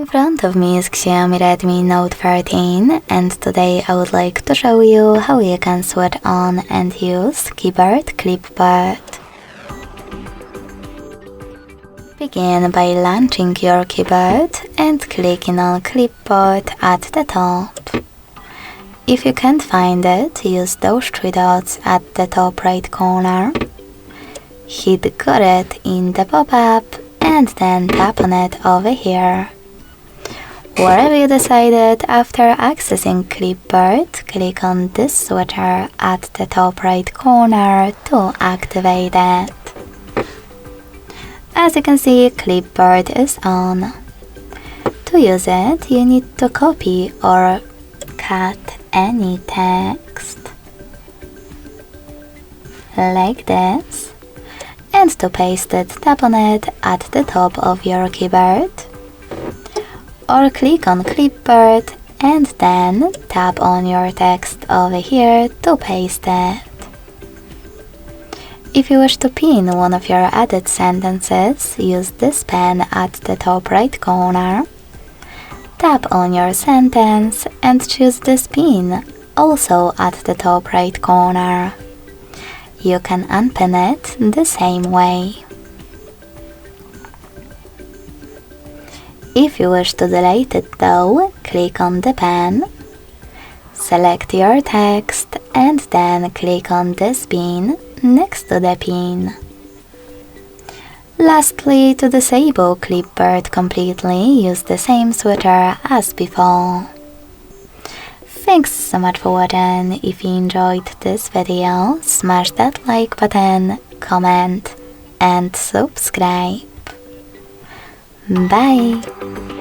In front of me is XIAOMI Redmi Note 13, and today I would like to show you how you can switch on and use keyboard Clipboard. Begin by launching your keyboard and clicking on Clipboard at the top. If you can't find it, use those three dots at the top right corner. Hit Got It in the pop-up and then tap on it over here. Wherever you decided, after accessing Clipboard, click on this switcher at the top right corner to activate it. As you can see, Clipboard is on. To use it, you need to copy or cut any text, like this, and to paste it, tap on it at the top of your keyboard, or click on Clipboard and then tap on your text over here to paste it. If you wish to pin one of your added sentences, use this pen at the top right corner. Tap on your sentence and choose this pin, also at the top right corner. You can unpin it the same way. If you wish to delete it though, click on the pen, select your text and then click on this pin next to the pin. Lastly, to disable Clipboard completely, use the same switcher as before. Thanks so much for watching. If you enjoyed this video, smash that like button, comment and subscribe. Bye!